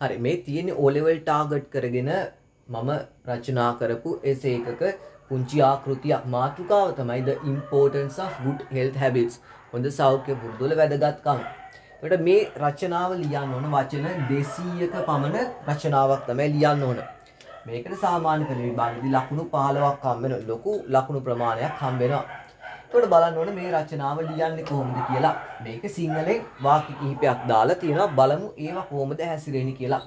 හරි මේ තියෙන්නේ O level ටාගට් කරගෙන මම රචනා කරපු essay එකක පුංචි ආකෘතියක් මාතෘකාව තමයි the importance of good health habits. හොඳ සෞඛ්‍ය පුරුදු වල වැදගත්කම. ඒකට මේ රචනාව ලියන්න ඕන වචන 200ක පමණ රචනාවක් තමයි ලියන්න ඕන. මේකට සාමාන්‍ය පෙළ විභාගයේදී ලකුණු 15ක් හම්බ වෙන ලොකු ලකුණු ප්‍රමාණයක් හම්බ වෙනවා. ඒකට බලන්න ඕනේ මේ රචනාව ලියන්නේ කොහොමද කියලා. මේක සිංහලෙන් වාක්‍ය කිහිපයක් දාලා තියෙනවා. බලමු ඒවා කොහොමද හැසිරෙන්නේ කියලා.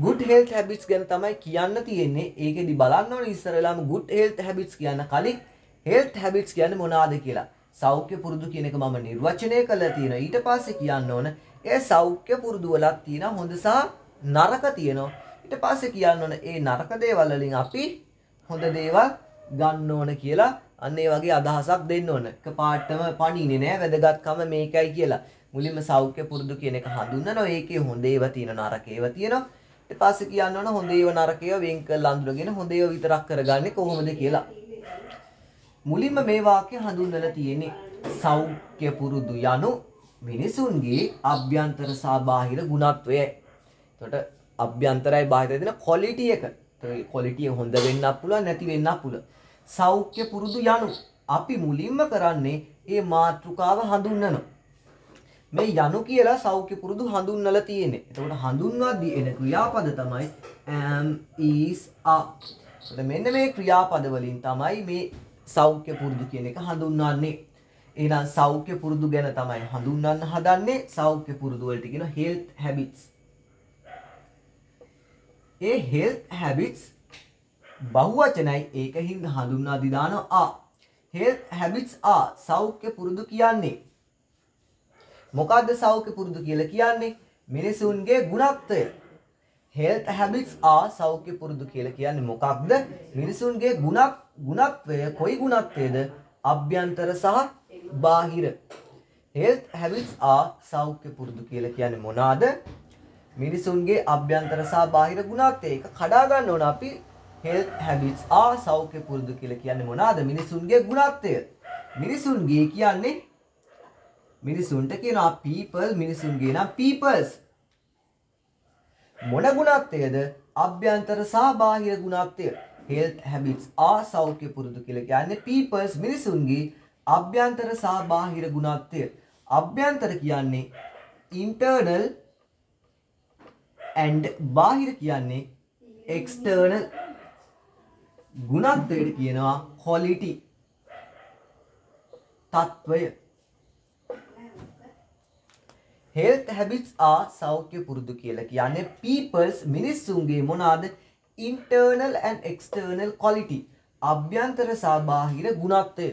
good health habits ගැන තමයි කියන්න තියෙන්නේ. ඒකෙදි බලන්න ඕනේ ඉස්සරලාම good health habits කියන කලින් health habits කියන්නේ මොනවාද කියලා. සෞඛ්‍ය පුරුදු කියන එක මම නිර්වචනය කළා තියෙනවා. ඊට පස්සේ කියන්න ඕන ඒ සෞඛ්‍ය පුරුදු වලක් තියෙන හොඳ සහ නරක තියෙනවා. ඊට පස්සේ කියන්න ඕන ඒ නරක දේවල් වලින් අපි හොඳ දේවල් ගන්න ඕන කියලා අන්න ඒ වගේ අදහසක් දෙන්න ඕන. එකපාරටම පණින්නේ නෑ වැදගත්කම මේකයි කියලා. මුලින්ම සෞඛ්‍ය පුරුදු කියන එක හඳුන්වනවා. ඒකේ හොඳ ඒවා තියෙන නරක ඒවා තියෙනවා. ඊට පස්සේ කියන්න ඕන හොඳ ඒවා නරක ඒවා වෙන් කරලා අඳුරගෙන හොඳ ඒවා විතරක් කරගන්නේ කොහොමද කියලා. මුලින්ම මේ වාක්‍ය හඳුන්වලා තියෙන්නේ සෞඛ්‍ය පුරුදු යනු මිනිසුන්ගේ අභ්‍යන්තර සහ බාහිර ගුණත්වයයි. එතකොට අභ්‍යන්තරයි බාහිරයි දෙන ක්වොලිටි එක. ඒ ක්වොලිටි හොඳ වෙන්නත් පුළුවන් නැති වෙන්නත් පුළුවන්. සෞඛ්‍ය පුරුදු යනු අපි මුලින්ම කරන්නේ මේ මාතෘකාව හඳුන්වනවා. මේ යනු කියලා සෞඛ්‍ය පුරුදු හඳුන්වලා තියෙන්නේ. එතකොට හඳුන්වද්දී එන ක්‍රියාපද තමයි am is are. එතකොට මෙන්න මේ ක්‍රියාපද වලින් තමයි මේ සෞඛ්‍ය පුරුදු කියන එක හඳුන්වන්නේ. එහෙනම් සෞඛ්‍ය පුරුදු ගැන තමයි හඳුන්වන්න හදන්නේ. සෞඛ්‍ය පුරුදු වලට කියන health habits. ඒ health habits බහුවචනයි ඒකින් හඳුන්වා දී දානවා a. health habits are සෞඛ්‍ය පුරුදු කියන්නේ. මොකද්ද සෞඛ්‍ය පුරුදු කියලා කියන්නේ? මිනිසුන්ගේ ගුණත්වය. health habits are සෞඛ්‍ය පුරුදු කියලා කියන්නේ මොකක්ද? මිනිසුන්ගේ ගුණත්වය. කොයි ගුණත්වයද? අභ්‍යන්තර සහ බාහිර. health habits are සෞඛ්‍ය පුරුදු කියලා කියන්නේ මොනවාද? මිනිසුන්ගේ අභ්‍යන්තර සහ බාහිර ගුණත්වය. ඒක කඩා ගන්න ඕන අපි. health habits are සෞඛ්‍ය පුරුදු කියලා කියන්නේ මොනවාද? මිනිසුන්ගේ ගුණත්වය. මිනිසුන්ගේ කියන්නේ මිනිසුන්ට කියනවා people. මිනිසුන්ගේ නම් peoples. මොන ගුණත්වයද? අභ්‍යන්තර සහ බාහිර ගුණත්වය. health habits are සෞඛ්‍ය පුරුදු කියලා කියන්නේ peoples මිනිසුන්ගේ අභ්‍යන්තර සහ බාහිර ගුණත්වය. අභ්‍යන්තර කියන්නේ internal and බාහිර කියන්නේ external. ගුණත්වයට කියනවා quality. තත්වය. health habits are සෞඛ්‍ය පුරුදු කියලා කියන්නේ peoples මිනිස්සුන්ගේ මොනවාද? internal and external quality. අභ්‍යන්තර සහ බාහිර ගුණත්වය.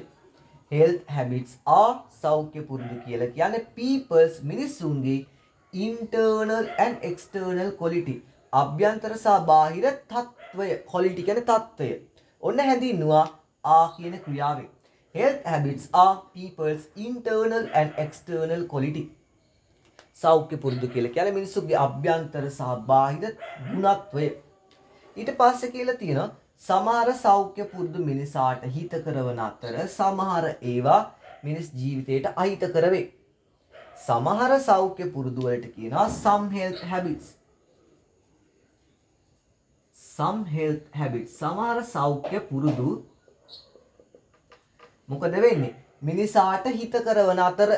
health habits are සෞඛ්‍ය පුරුදු කියලා කියන්නේ peoples මිනිස්සුන්ගේ internal and external quality. අභ්‍යන්තර සහ බාහිර තත්වය. quality කියන්නේ තත්වය. ඔන්න හැඳින්නුවා a කියන ක්‍රියාවෙන්. health habits are people's internal and external quality. සෞඛ්‍ය පුරුදු කියලා කියන්නේ මිනිස්සුගේ අභ්‍යන්තර සහ බාහිර ගුණත්වය. ඊට පස්සේ කියලා තියෙනවා සමහර සෞඛ්‍ය පුරුදු මිනිසාට හිත කරවන අතර සමහර ඒවා මිනිස් ජීවිතයට අහිතකර වේ. සමහර සෞඛ්‍ය පුරුදු වලට කියනවා some health habits. some health habits. සමහර සෞඛ්‍ය පුරුදු මොකද වෙන්නේ? මිනිසාට හිත කරවන අතර.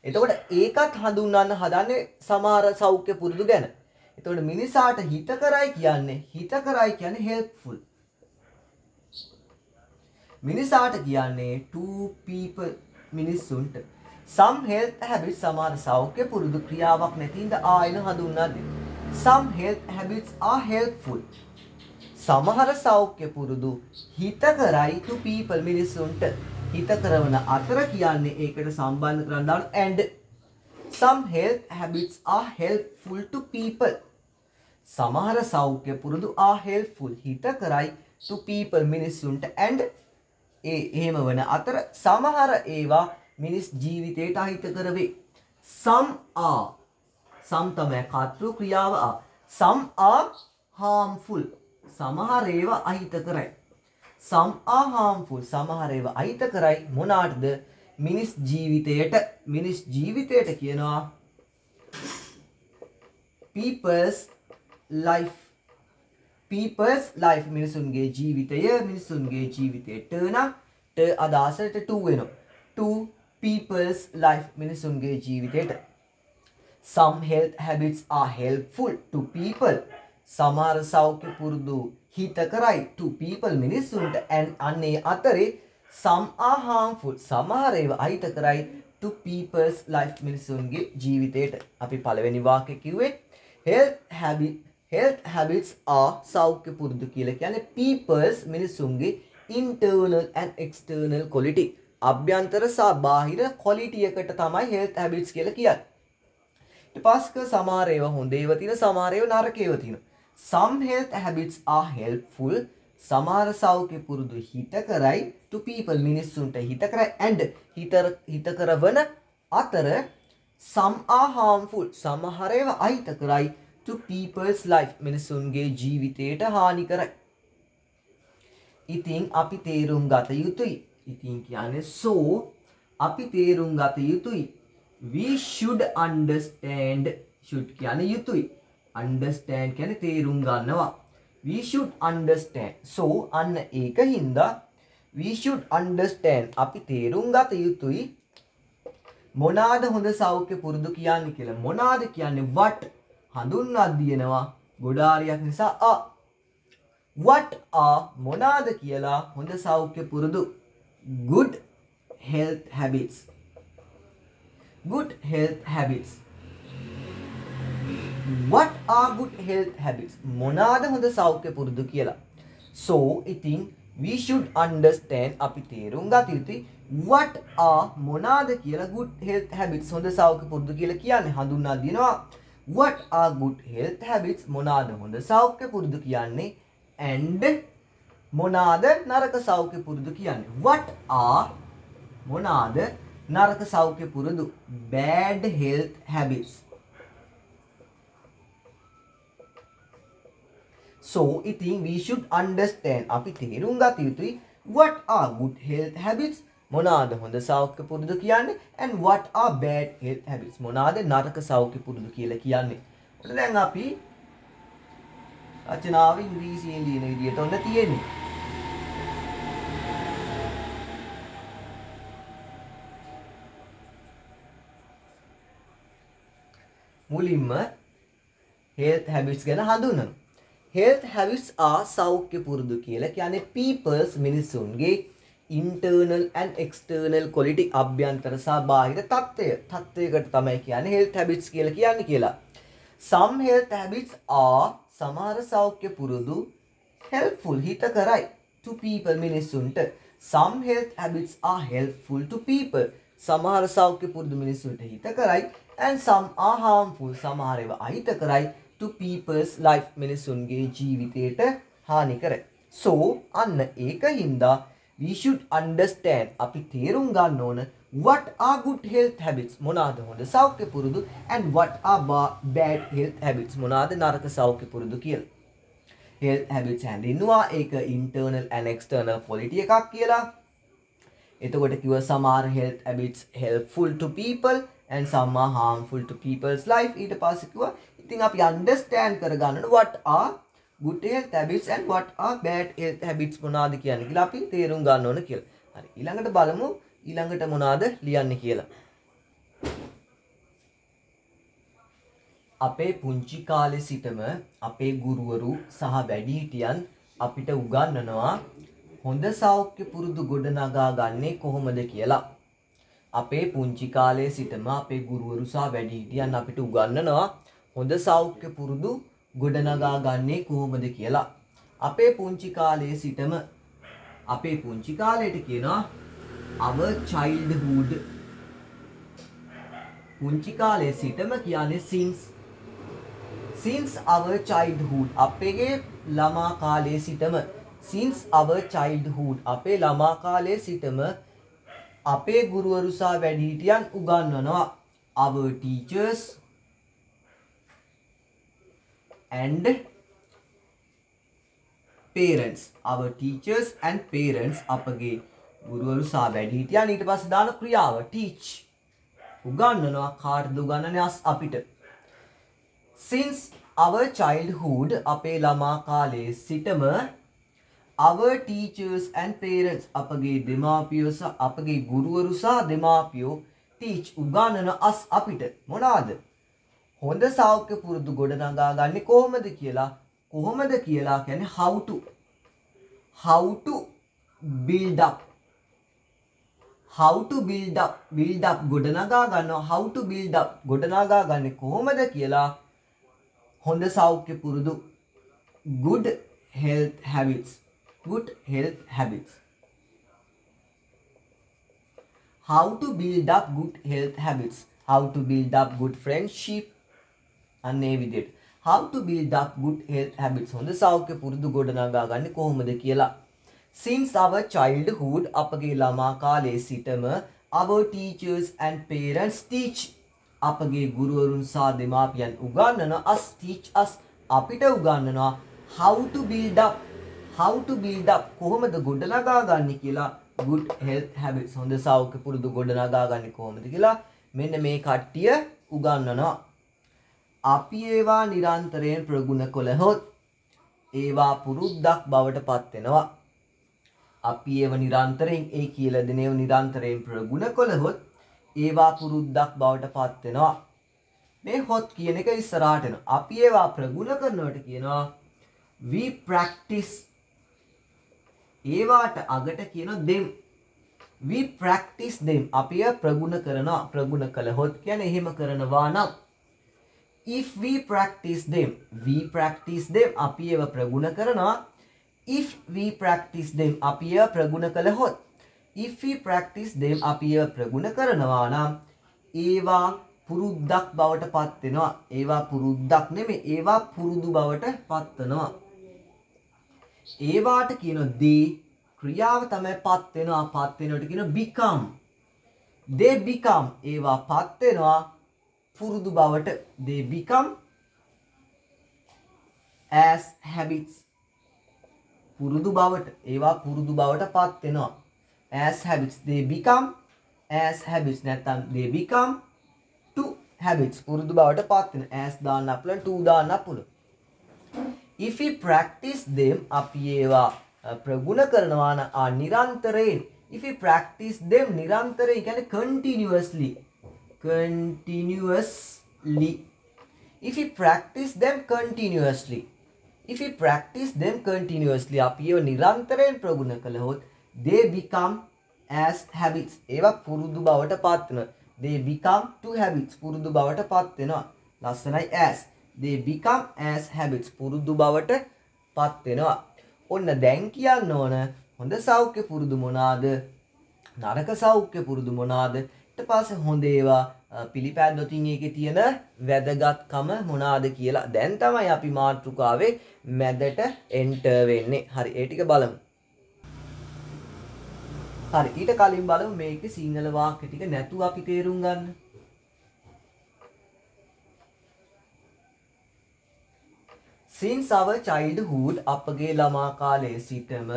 එතකොට ඒකත් හඳුන්වන්න හදන්නේ සමහර සෞඛ්‍ය පුරුදු ගැන. එතකොට මිනිසාට හිත කරයි කියන්නේ helpful. මිනිසාට කියන්නේ to people මිනිසුන්ට. some health habits සමහර සෞඛ්‍ය පුරුදු ක්‍රියාවක් නැතිඳ ආයන හඳුන්වන්නේ. some health habits are helpful. සමහර සෞඛ්‍ය පුරුදු හිත කරයි to people මිනිසුන්ට. හිත කරවන අතර කියන්නේ ඒකට සම්බන්ධ කරන් දාන and. some health habits are helpful to people. සමහර සෞඛ්‍ය පුරුදු are helpful හිත කරයි to people මිනිසුන්ට and එහෙම වන අතර සමහර ඒවා මිනිස් ජීවිතයට අහිතකර වේ. some are some තමයි කර්තෘ ක්‍රියාව are. some are harmful සමහර ඒවා අහිතකරයි. some are harmful සමහර ඒවා අහිතකරයි මොනාටද? මිනිස් ජීවිතයට. මිනිස් ජීවිතයට කියනවා people's life. people's life මිනිසුන්ගේ ජීවිතය මිනිසුන්ගේ ජීවිතයට නම් ට අදාසට to වෙනවා. to people's life මිනිසුන්ගේ ජීවිතයට. some health habits are helpful to people. සමහර සෞඛ්‍ය පුරුදු හිතකරයි to people මිනිසුන්ට and අන්නේ අතරේ some are harmful. සමහර ඒවා අහිතකරයි to people's life මිනිසුන්ගේ ජීවිතයට. අපි පළවෙනි වාක්‍යය කිව්වේ health habits are සෞඛ්‍ය පුරුදු කියලා කියන්නේ people's මිනිසුන්ගේ internal and external quality. අභ්‍යන්තර සහ බාහිර quality එකට තමයි health habits කියලා කියන්නේ. ඊට පස්සේ සමහර ඒවා හොඳ ඒවා තියෙන සමහර ඒවා නරක ඒවා තියෙනවා. some health habits are helpful. සමහර සෞඛ්‍ය පුරුදු හිතකරයි to people මිනිසුන්ට හිතකරයි and හිතකරවන අතර some are harmful. සමහර ඒවා අහිතකරයි to people's life මිනිසුන්ගේ ජීවිතයට හානි කරයි. ඉතින් අපි තේරුම් ගත යුතුයි. ඉතින් කියන්නේ so අපි තේරුම් ගත යුතුයි. we should understand. should කියන්නේ යුතුයි. understand කියන්නේ තේරුම් ගන්නවා. we should understand. so අන්න ඒක හින්දා we should understand අපි තේරුම් ගත යුතුයි මොනවාද හොඳ සෞඛ්‍ය පුරුදු කියන්නේ කියලා. මොනවාද කියන්නේ what හඳුන්වා දිනවා ගොඩාරියක් නිසා what are මොනවාද කියලා හොඳ සෞඛ්‍ය පුරුදු good health habits. good health habits. what are good health habits මොනවාද හොඳ සෞඛ්‍ය පුරුදු කියලා. so ඉතින් we should understand අපි තේරුම් ගත යුතුයි what are මොනවාද කියලා good health habits හොඳ සෞඛ්‍ය පුරුදු කියලා කියන්නේ හඳුන්වා දිනවා. what are good health habits මොනවාද හොඳ සෞඛ්‍ය පුරුදු කියන්නේ and මොනවාද නරක සෞඛ්‍ය පුරුදු කියන්නේ. what are මොනවාද නරක සෞඛ්‍ය පුරුදු bad health habits. so ඉතින් we should understand අපි තේරුම් ගත යුතුයි what are good health habits මොනවාද හොඳ සෞඛ්‍ය පුරුදු කියන්නේ and what are bad health habits මොනවාද නරක සෞඛ්‍ය පුරුදු කියලා කියන්නේ. ඔන්න දැන් අපි රචනාව ඉංග්‍රීසියෙන් ලියන විදිහට ඔන්න තියෙන්නේ. මුලින්ම health habits ගැන හඳුන්වනවා. health habits are සෞඛ්‍ය පුරුදු කියලා කියන්නේ people's මිනිසුන්ගේ internal and external quality අභ්‍යන්තර සහ බාහිර තත්ත්වයකට තමයි කියන්නේ health habits කියලා කියන්නේ කියලා. some health habits are සමහර සෞඛ්‍ය පුරුදු helpful හිතකරයි to people මිනිසුන්ට. some health habits are helpful to people සමහර සෞඛ්‍ය පුරුදු මිනිසුන්ට හිතකරයි and some are harmful සමහර ඒවා අහිතකරයි to people's life මිනිසුන්ගේ ජීවිතයට හානි කරයි. so අන්න ඒක හින්දා we should understand අපි තේරුම් ගන්න ඕන what are good health habits මොනවාද හොඳ සෞඛ්‍ය පුරුදු and what are bad health habits මොනවාද නරක සෞඛ්‍ය පුරුදු කියලා. health habits හැඳින්වුවා ඒක internal and external quality එකක් කියලා. එතකොට කිව්ව සමහර health habits helpful to people and some are harmful to people's life. ඊට පස්සේ කිව්වා ඉතින් අපි understand කරගන්න what are good health habits and what are bad health habits මොනවාද කියන්නේ කියලා අපි තේරුම් ගන්න ඕන කියලා. හරි ඊළඟට බලමු ඊළඟට මොනවාද ලියන්නේ කියලා. අපේ පුංචි කාලේ සිටම අපේ ගුරුවරු සහ වැඩිහිටියන් අපිට උගන්වනවා හොඳ සෞඛ්‍ය පුරුදු ගොඩනගා ගන්නේ කොහොමද කියලා. අපේ පුංචි කාලේ සිටම අපේ ගුරුවරු සහ වැඩිහිටියන් අපිට උගන්වනවා හොඳ සෞඛ්‍ය පුරුදු ගොඩනගා ගන්නේ කොහොමද කියලා. අපේ පුංචි කාලයේ සිටම අපේ පුංචි කාලයට කියනවා our childhood. පුංචි කාලයේ සිටම කියන්නේ since our childhood අපේ ළමා කාලයේ සිටම since our childhood අපේ ළමා කාලයේ සිටම අපේ ගුරුවරු සහ වැඩිහිටියන් උගන්වනවා our teachers and parents. our teachers and parents අපගේ ගුරුවරු සහ වැඩිහිටියන් ඊට පස්සේ දාන ක්‍රියාව teach උගන්වනවා කාටද උගන්වන්නේ අපිට. since our childhood අපේ ළමා කාලයේ සිටම our teachers and parents අපගේ දෙමාපියෝ සහ අපගේ ගුරුවරු සහ දෙමාපියෝ teach උගන්වන us අපිට මොනවාද හොඳ සෞඛ්‍ය පුරුදු ගොඩනගා ගන්නේ කොහොමද කියලා කියන්නේ how to build up ගොඩනගා ගන්නවා how to build up ගොඩනගා ගන්නේ කොහොමද කියලා හොඳ සෞඛ්‍ය පුරුදු good health habits how to build up good health habits how to build up good friendship අන්නේ විදිහට how to build up good health habits හොඳ සෞඛ්‍ය පුරුදු ගොඩනගා ගන්නේ කොහොමද කියලා since our childhood අපගේ ළමා කාලයේ සිටම our teachers and parents teach අපගේ ගුරුවරුන් සහ දෙමාපියන් උගන්වන us teach us අපිට උගන්වනවා how to build up කොහොමද ගොඩනගා ගන්නේ කියලා good health habits හොඳ සෞඛ්‍ය පුරුදු ගොඩනගා ගන්නේ කොහොමද කියලා මෙන්න මේ කට්ටිය උගන්වනවා අපි ඒවා නිරන්තරයෙන් ප්‍රගුණ කළහොත් ඒවා පුරුද්දක් බවට පත් වෙනවා අපි ඒව නිරන්තරයෙන් ඒ කියලා දෙන ඒවා නිරන්තරයෙන් ප්‍රගුණ කළහොත් ඒවා පුරුද්දක් බවට පත් වෙනවා මේ hot කියන එක ඉස්සරහට එනවා අපි ඒවා ප්‍රගුණ කරනවට කියනවා we practice ඒවාට අගට කියනවා them we practice them අපි ඒවා ප්‍රගුණ කළහොත් කියන්නේ එහෙම කරනවා නම් if we practice them අපි ඒවා ප්‍රගුණ කරනවා if we practice them අපි ඒවා ප්‍රගුණ කළහොත් if we practice them අපි ඒවා ප්‍රගුණ කරනවා නම් ඒවා පුරුද්දක් බවට පත් වෙනවා ඒවා පුරුද්දක් නෙමෙයි ඒවා පුරුදු බවට පත් වෙනවා ඒවාට කියනවා they ක්‍රියාව තමයි පත් වෙනවට කියනවා become they become ඒවා පත් වෙනවා පුරුදු බවට they become as habits පුරුදු බවට ඒවා පුරුදු බවට පත් වෙනවා as habits they become as habits නැත්නම් they become to habits පුරුදු බවට පත් වෙන as දාන්න අපල to දාන්න අපල if we practice them අපි ඒවා ප්‍රගුණ කරනවා නම් නිරන්තරයෙන් if we practice them නිරන්තරයෙන් කියන්නේ continuously if we practice them continuously අපි ඒවා නිරන්තරයෙන් ප්‍රගුණ කළහොත් they become as habits ඒවා පුරුදු බවට පත් වෙනවා they become to habits පුරුදු බවට පත් වෙනවා ලස්සනයි as they become as habits පුරුදු බවට පත් වෙනවා ඔන්න දැන් කියන්න ඕන හොඳ සෞඛ්‍ය පුරුදු මොනවාද නරක සෞඛ්‍ය පුරුදු මොනවාද ඊට පස්සේ හොඳ ඒවා පිළිපැද්දොතින් ඒකේ තියෙන වැදගත්කම මොනවාද කියලා දැන් තමයි අපි මාතෘකාවේ මැදට එන්ටර් වෙන්නේ හරි ඒ ටික බලමු හරි ඊට කලින් බලමු මේකේ සිංහල වාක්‍ය ටික නැතුව අපි තේරුම් ගන්න. Since our childhood අපගේ ළමා කාලයේ සිටම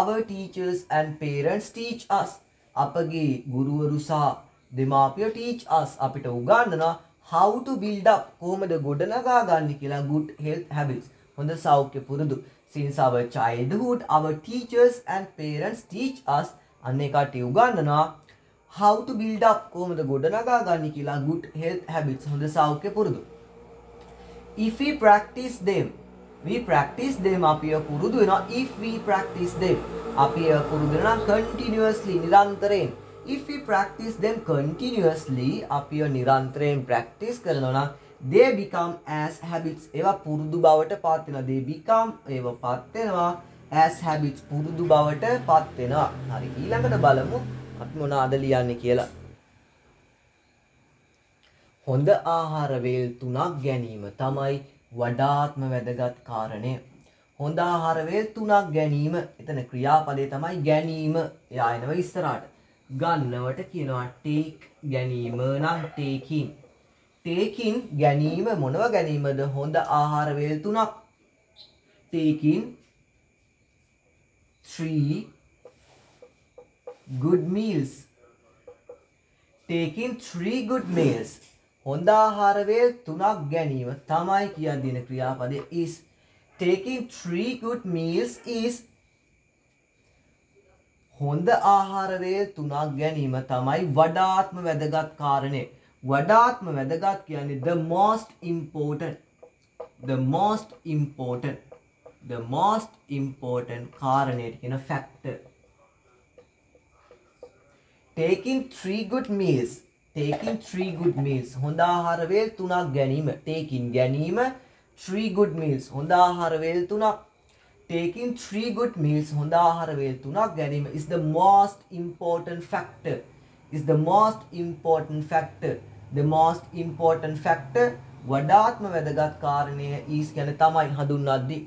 our teachers and parents teach us අපගේ ගුරුවරු සහ දෙමාපියෝ teach us අපිට උගන්වනවා how to build up කොහොමද ගොඩනගා ගන්න කියලා good health habits හොඳ සෞඛ්‍ය පුරුදු. Since our childhood our teachers and parents teach us අන්නේ කටි උගන්වනවා how to build up කොහොමද ගොඩනගා ගන්න කියලා good health habits හොඳ සෞඛ්‍ය පුරුදු if we practice them අපි පුරුදු වෙනවා if we practice them අපි පුරුදු වෙනවා continuously නිරන්තරයෙන් if we practice them continuously අපි නිරන්තරයෙන් practice කරනවා නම් they become as habits ඒවා පුරුදු බවට පත් වෙනවා they become ඒවා පත් වෙනවා as habits පුරුදු බවට පත් වෙනවා. හරි ඊළඟට බලමු අපි මොනවාද ලියන්නේ කියලා. හොඳ ආහාර වේල් 3ක් ගැනීම තමයි වඩාත්ම වැදගත් කාරණය. හොඳ ආහාර වේල් 3ක් ගැනීම. එතන ක්‍රියාපදේ තමයි ගැනීම. එයා එනවා ඉස්සරහට. ගන්නවට කියනවා take ගැනීම නම් taking. taking ගැනීම මොනව ගැනීමද? හොඳ ආහාර වේල් 3ක්. taking 3 good meals taking 3 good meals හොඳ ආහාර වේල් 3ක් ගැනීම තමයි කියන දින ක්‍රියාපදය is. Taking 3 good meals is. හොඳ ආහාර වේල් 3ක් ගැනීම තමයි වඩාත්ම වැදගත් කාරණය. වඩාත්ම වැදගත් කියන්නේ the most important කාරණයට කියන factor. Taking 3 good meals හොඳ ආහාර වේල් 3ක් ගැනීම. taking ගැනීම 3 good meals හොඳ ආහාර වේල් 3ක්. taking 3 good meals හොඳ ආහාර වේල් 3ක් ගැනීම is the most important factor. වඩාත්ම වැදගත් කාරණය is කියන්නේ තමයි හඳුන්වද්දී.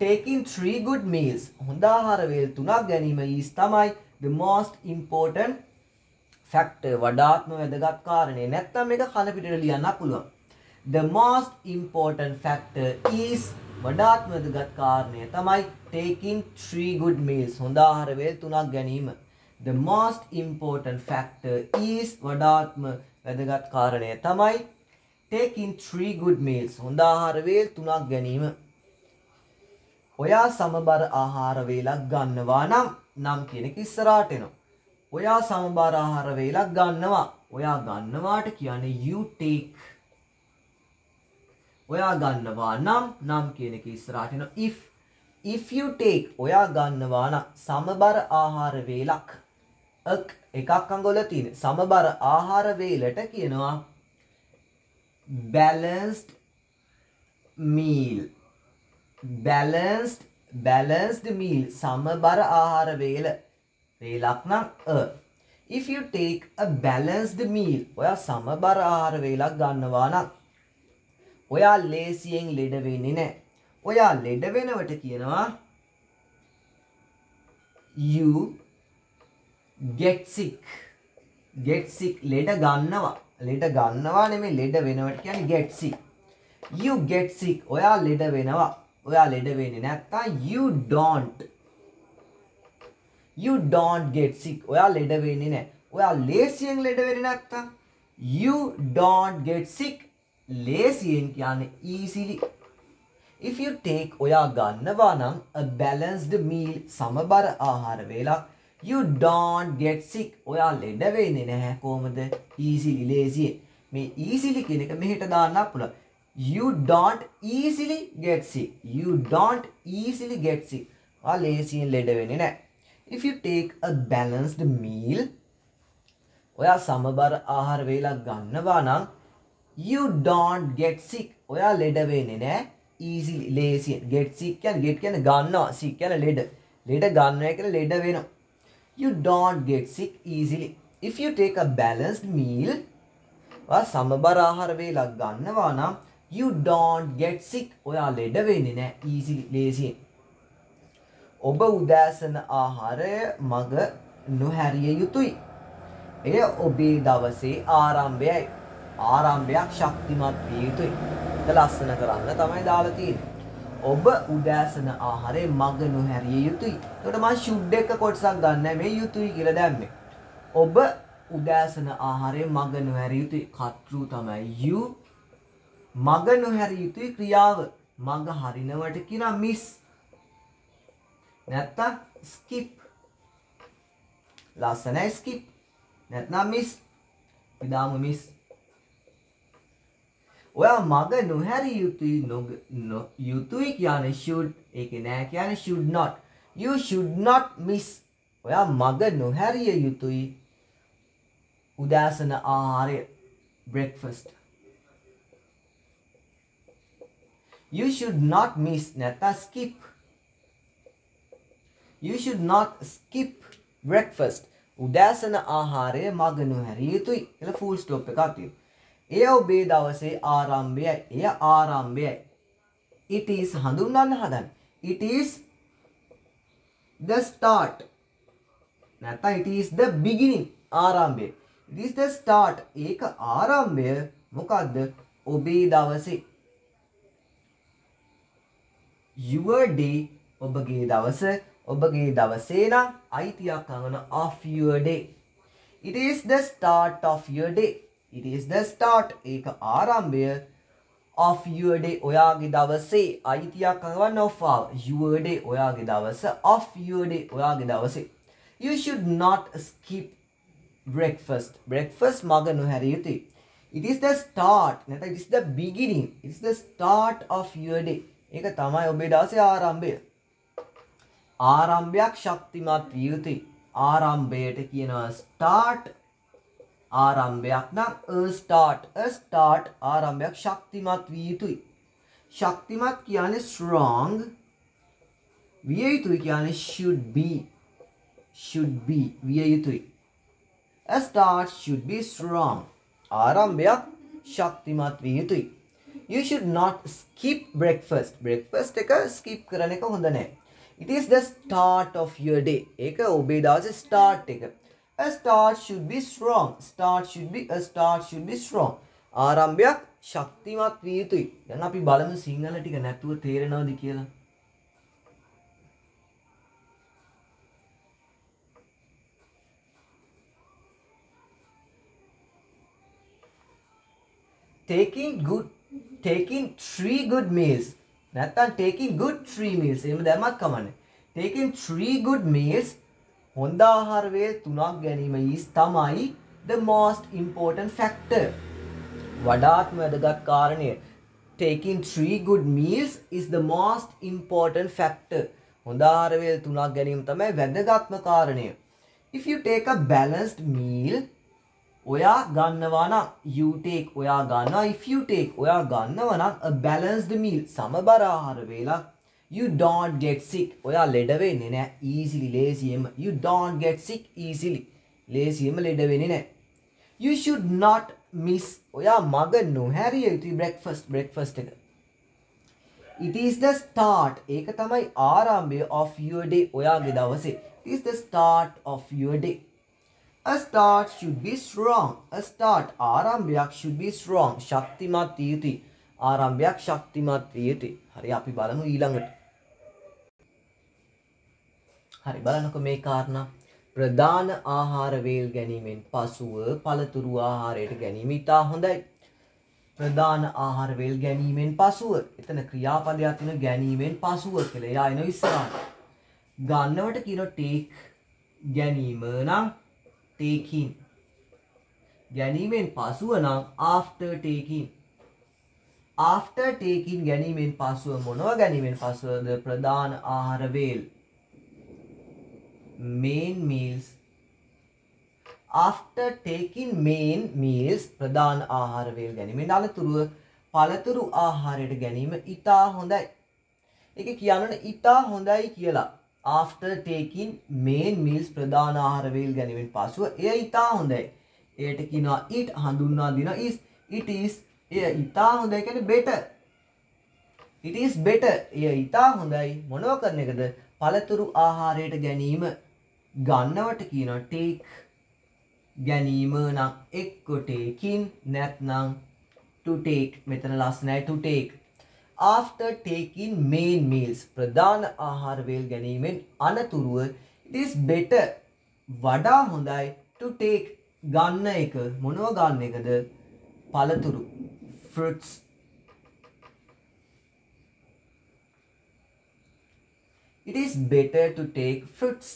taking 3 good meals හොඳ ආහාර වේල් 3ක් ගැනීම is තමයි the most important factor. වඩාත්ම වැදගත් කාරණය. නැත්නම් මේක කන පිටට ලියන්න පුළුවන්. The most important factor is වඩාත්ම වැදගත් කාරණය තමයි taking 3 good meals හොඳ ආහාර වේල් 3ක් ගැනීම. The most important factor is වඩාත්ම වැදගත් කාරණය තමයි taking 3 good meals හොඳ ආහාර වේල් 3ක් ගැනීම. ඔයා සමබර ආහාර වේලක් ගන්නවා නම් කියන එක ඉස්සරහට එනවා. ඔයා සමබර ආහාර වේලක් ගන්නවා. ඔයා ගන්නවාට කියන්නේ you take. ඔයා ගන්නවා නම් කියන එක ඉස්සරහට එනවා. if you take ඔයා ගන්නවා නම් සමබර ආහාර වේලක් එකක් අඟවල තියෙන සමබර ආහාර වේලට කියනවා balanced meal. සමබර ආහාර වේලක් නම් if you take a balanced meal ඔයා සමබර ආහාර වේලක් ගන්නවා නම් ඔයා ලේසියෙන් ලෙඩ වෙන්නේ නැහැ. ඔයා ලෙඩ වෙනවට කියනවා you get sick. ලෙඩ ගන්නවා නෙමෙයි ලෙඩ වෙනවට කියන්නේ get sick. you get sick ඔයා ලෙඩ වෙනවා. ඔයා ලෙඩ වෙන්නේ නැත්නම් you don't get sick ඔයා ලෙඩ වෙන්නේ නැහැ. ඔයා ලේසියෙන් ලෙඩ වෙන්නේ නැත්නම් you don't get sick ලේසියෙන් කියන්නේ easily. if you take ඔයා ගන්නවා නම් a balanced meal සමබර ආහාර වේලක් you don't get sick ඔයා ලෙඩ වෙන්නේ නැහැ කොහොමද easily ලේසියෙන්. මේ easily කියන එක මෙහෙට දාන්න පුළුවන්. you don't easily get sick. ඔයා ලේසියෙන් ලෙඩ වෙන්නේ නැහැ. if you take a balanced meal ඔයා සමබර ආහාර වේලක් ගන්නවා නම් you don't get sick ඔයා ලෙඩ වෙන්නේ නැහැ easily ලේසියෙන්. get sick කියන්නේ ගන්නවා, sick කියන්නේ ලෙඩ ගන්නවා කියලා ලෙඩ වෙනවා. you don't get sick easily. if you take a balanced meal ඔයා සමබර ආහාර වේලක් ගන්නවා නම් you don't get sick ඔයා ලෙඩ වෙන්නේ නැහැ easily ලේසියෙන්. ඔබ උදෑසන ආහාරය මග නොහැරිය යුතුයි. එය ඔබේ දවසේ ආරම්භයයි. ආරම්භයක් ශක්තිමත් විය යුතුයි. ඒක ලස්සන කරන්න තමයි දාලා තියෙන්නේ. ඔබ උදෑසන ආහාරය මග නොහැරිය යුතුයි. එතකොට මම should එක කොටසක් ගන්න මේ යුතුයි කියලා දැම්මේ. ඔබ උදෑසන ආහාරය මග නොහැරිය යුතුයි. කර්තෘ තමයි you. මග නොහැරිය යුතුයි ක්‍රියාව. මග හරිනවට කියනවා miss. නැත්තම් skip. ලස්සනයි skip. නැත්නම් miss. විදාම miss. ඔයා මග නොහැරිය යුතුයි කියන්නේ should. ඒකේ නෑ කියන්නේ should not. You should not miss. ඔයා මග නොහැරිය යුතුයි උදෑසන ආහාරය breakfast. You should not miss නැත්නම් skip. You should not skip breakfast. උදෑසන ආහාරය මග නොහැරිය යුතුයි කියලා full stop එකක් තියෙනවා. එය ඔබේ දවසේ ආරම්භයයි. It is හඳුන්වන්න හදන්න. It is the start. නැත්නම් it is the beginning ආරම්භය. It is the start. ඒක ආරම්භය මොකද්ද? ඔබේ දවසේ. Your day ඔබගේ දවස. ඔබගේ දවසේ නම් අයිතියක් අංගන of your day. It is the start of your day. It is the start. ඒක ආරම්භය of your day. ඔයාගේ දවසේ අයිතියක් කරවන්න of your day. ඔයාගේ දවස of your day. ඔයාගේ දවසේ. You should not skip breakfast. Breakfast මග නොහැරිය යුතුයි. It is the start. නැත්නම් it is the beginning. It is the start of your day. ඒක තමයි ඔබේ දවසේ ආරම්භය. ආරම්භයක් ශක්තිමත් විය යුතුයි. ආරම්භයට කියනවා start. ආරම්භයක් නම් a start. A start ආරම්භයක් ශක්තිමත් විය යුතුයි. ශක්තිමත් කියන්නේ strong. විය යුතුයි කියන්නේ should be. Should be විය යුතුයි. A start should be strong. ආරම්භයක් ශක්තිමත් විය යුතුයි. You should not skip breakfast. Breakfast එක skip කරන එක හොඳ නැහැ. It is the start of your day. ඒක ඔබේ දවසේ start එක. A start should be strong. A start should be strong. ආරම්භයක් ශක්තිමත් විය යුතුයි. දැන් අපි බලමු සිංහල ටික නැතුව තේරෙනවද කියලා. taking 3 good meals. නැත්තම් taking good 3 meals. එහෙම දැම්මත් කමන්නේ. taking 3 good meals හොඳ ආහාර වේල් 3ක් ගැනීම is තමයි the most important factor. වඩාත්ම වැදගත් කාරණය. Taking 3 good meals is the most important factor. හොඳ ආහාර වේල් 3ක් ගැනීම තමයි වැදගත්ම කාරණය. If you take a balanced meal, ඔයා ගන්නවා නම් you take ඔයා ගන්නවා. If you take ඔයා ගන්නවා නම් a balanced meal සමබර ආහාර වේලක්, you don't get sick. ඔයා ලෙඩ වෙන්නේ නැහැ easily ලේසියෙම. You don't get sick easily. ලේසියෙම ලෙඩ වෙන්නේ නැහැ. You should not miss. ඔයා මග නොහැරිය යුතුයි breakfast එක. It is the start. ඒක තමයි ආරම්භය of your day. ඔයාගේ දවසේ. It is the start of your day. A start should be strong. A start ආරම්භයක් should be strong. ශක්තිමත් විය යුතුයි. ආරම්භයක් ශක්තිමත් විය යුතුයි. හරි අපි බලමු ඊළඟට. හරි බලන්නකො මේ කාරණා. ප්‍රධාන ආහාර වේල් ගැනීමෙන් පසුව පළතුරු ආහාරයට ගැනීම ඉතා හොඳයි. ප්‍රධාන ආහාර වේල් ගැනීමෙන් පසුව. එතන ක්‍රියාපදයක් තියෙන ගැනීමෙන් පසුව කියලා. එයා එනවා ඉස්සරහට. ගන්නවට කියන take ගැනීම නම් taking. ගැනීමෙන් පසුව නම් after taking. After taking ගැනීමෙන් පසුව මොනවා ගැනීමෙන් පසුවද? ප්‍රධාන ආහාර වේල්. main meals. After taking main meals ප්‍රධාන ආහාර වේල් ගැනීමෙන් අනතුරුව පළතුරු ආහාරයට ගැනීම ඉතා හොඳයි. ඒක කියන්නනේ ඉතා හොඳයි කියලා. After taking main meals ප්‍රධාන ආහාර වේල් ගැනීමෙන් පසුව එය ඉතා හොඳයි. එයට කියනවා it හඳුන්වා දෙනවා is. It is එය ඉතා හොඳයි කියන්නේ better. It is better. එය ඉතා හොඳයි මොනවා කරන එකද? පළතුරු ආහාරයට ගැනීම. ගන්නවට කියනවා take. ගැනීම නම් එක්ක taking නැත්නම් to take. මෙතන ලස්සනයි to take. After taking main meals ප්‍රධාන ආහාර වේල් ගැනීමෙන් අනතුරුව it is better වඩා හොඳයි to take ගන්න එක. මොනව ගන්න එකද? පළතුරු fruits. It is better to take fruits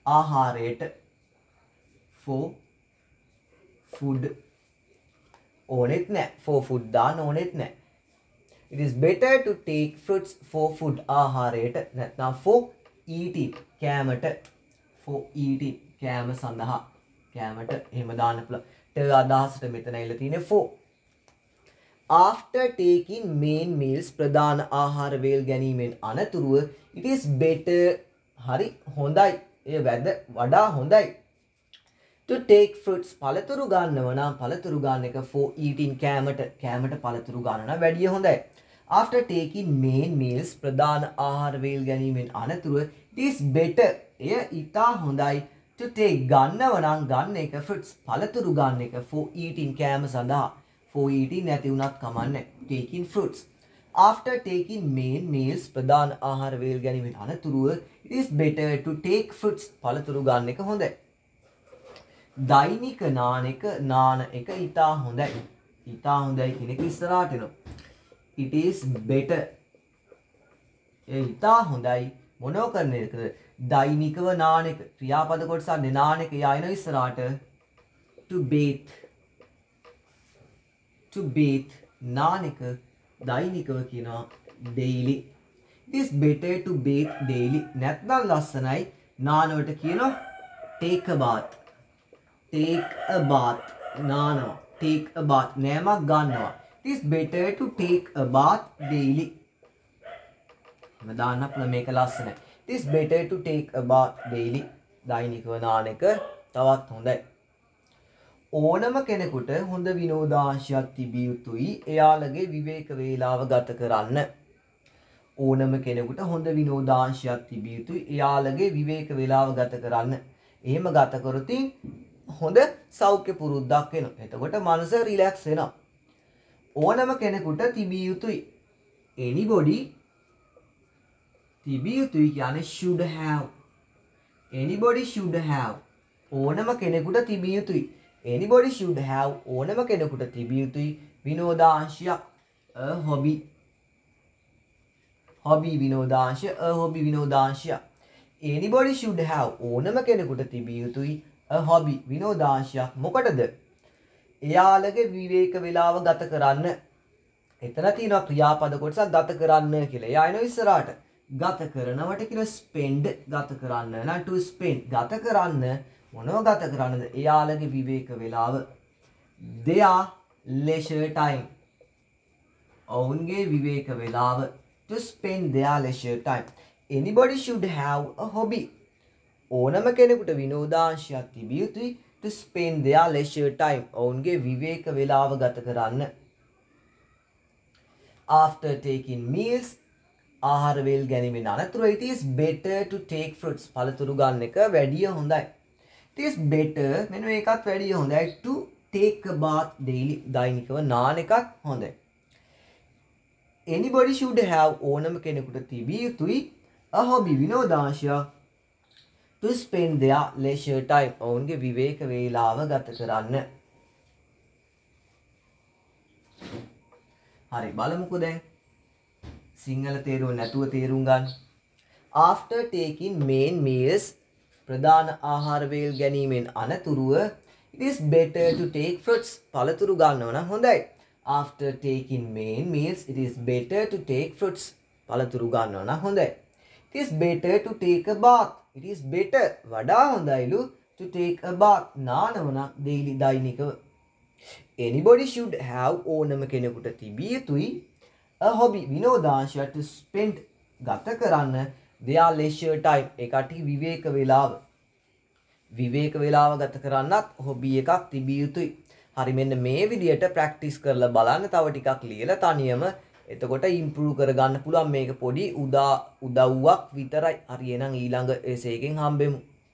ආහාරයට for food. ඕනෙත් නැහැ. for food දාන්න ඕනෙත් නැහැ. It is better to take fruits for food ආහාරයට නැත්නම් for eating කෑමට. for eating කෑම සඳහා කෑමට එහෙම දාන්න පුළුවන්. ට අදහසට මෙතන ඇවිල්ලා තියෙන්නේ for. After taking main meals ප්‍රධාන ආහාර වේල් ගැනීමෙන් අනතුරුව it is better හරි හොඳයි. එය වඩා හොඳයි. To take fruits පළතුරු ගන්නව නම් පළතුරු ගන්න එක for eating කෑමට පළතුරු ගන්න නම් වැඩිය හොඳයි. After taking main meals ප්‍රධාන ආහාර වේල් ගැනීමෙන් අනතුරුව it is better එය ඉතා හොඳයි to take ගන්නව නම් ගන්න එක fruits පළතුරු ගන්න එක for eating කෑම සඳහා. for eating නැති වුණත් කමන්නේ. taking fruits. After taking main meals ප්‍රධාන ආහාර වේල් ගැනීමෙන් අනතුරුව it is better to take fruits පළතුරු ගන්න එක හොඳයි. දෛනික නාන එක ඉතා හොඳයි. ඉතා හොඳයි කියන එක ඉස්සරහට එනවා. It is better. ඒ ඉතා හොඳයි මොනව කරන එකද? දෛනිකව නාන එක. ක්‍රියාපද කොටස නාන එක යයින ඉස්සරහට to bathe. To bathe නාන එක දෛනිකව කියනවා daily. It is better to bathe daily. නැත්නම් ලස්සනයි නානවට කියනවා take a bath. Take a bath. නානවා. Take a bath. නෑමක් ගන්නවා. It is better to take a bath daily. දාන්න අපල මේක ලස්සනයි. It is better to take a bath daily. දෛනිකව නාන එක තවත් හොඳයි. ඕනම කෙනෙකුට හොඳ විනෝදාංශයක් තිබිය යුතුයි එයාලගේ විවේක වේලාව ගත කරන්න. ඕනම කෙනෙකුට හොඳ විනෝදාංශයක් තිබිය යුතුයි එයාලගේ විවේක වේලාව ගත කරන්න. එහෙම ගත කරොත් හොඳ සෞඛ්‍ය පුරුද්දක් වෙනවා. එතකොට මනස රිලැක්ස් වෙනවා. ඕනම කෙනෙකුට තිබිය යුතුයි. anybody තිබිය යුතුයි කියන්නේ should have. anybody should have. ඕනම කෙනෙකුට තිබිය යුතුයි. anybody should have. ඕනම කෙනෙකුට තිබිය යුතුයි විනෝදාංශයක්. a hobby. hobby විනෝදාංශය. a hobby විනෝදාංශය. anybody should have. ඕනම කෙනෙකුට තිබිය යුතුයි a hobby විනෝදාංශයක්. මොකටද? එයාලගේ විවේක වේලාව ගත කරන්න. එතන තියෙනවා ක්‍රියාපද කොටසක් ගත කරන්න කියලා. එයා එනවා ඉස්සරහට. ගත කරනවට කියන spend ගත කරන්න. නම් to spend ගත කරන්න මොනව ගත කරන්නද? එයාලගේ විවේක වේලාව. their leisure time. ඔවුන්ගේ විවේක වේලාව. To spend their leisure time. Anybody should have a hobby. ඕනම කෙනෙකුට විනෝදාංශයක් තිබිය යුතුයි to spend their leisure time. ඔවුන්ගේ විවේක වේලාව ගත කරන්න. After taking meals ආහාර වේල් ගැනීමෙන් අනතුරුව it is better to take fruits. පළතුරු ගන්න එක වැඩිය හොඳයි. It is better මෙන්න මේකත් වැඩිය හොඳයි to take a bath daily. දෛනිකව නාන එකත් හොඳයි. Anybody should have ඕනම කෙනෙකුට තිබිය යුතුයි a hobby විනෝදාංශයක් to spend their leisure time. ඔවුන්ගේ විවේක වේලාව ගත කරන්න. හරි බලමුකෝ දැන් සිංහල තේරුම නැතුව තේරුම් ගන්න. After taking main meals ප්‍රධාන ආහාර වේල් ගැනීමෙන් අනතුරුව it is better to take fruits. පළතුරු ගන්නව නම් හොඳයි. After taking main meals it is better to take fruits. පළතුරු ගන්නව නම් හොඳයි. It is better to take a bath. It is better වඩා හොඳයිලු to take a bath. නානව නම් daily දෛනිකව. Anybody should have ඕනම කෙනෙකුට තිබිය යුතුයි a hobby විනෝදාංශයක් to spend ගත කරන්න their leisure time. ඒකට විවේක වේලාව. විවේක වේලාව ගත කරන්නත් hobby එකක් තිබිය යුතුයි. හරි මෙන්න මේ විදියට ප්‍රැක්ටිස් කරලා බලන්න. තව ටිකක් ලියලා තනියම එතකොට ඉම්ප්‍රූව් කරගන්න පුළුවන්. මේක පොඩි උදව්වක් විතරයි. හරි එහෙනම් ඊළඟ එසේ එකෙන් හම්බෙමු.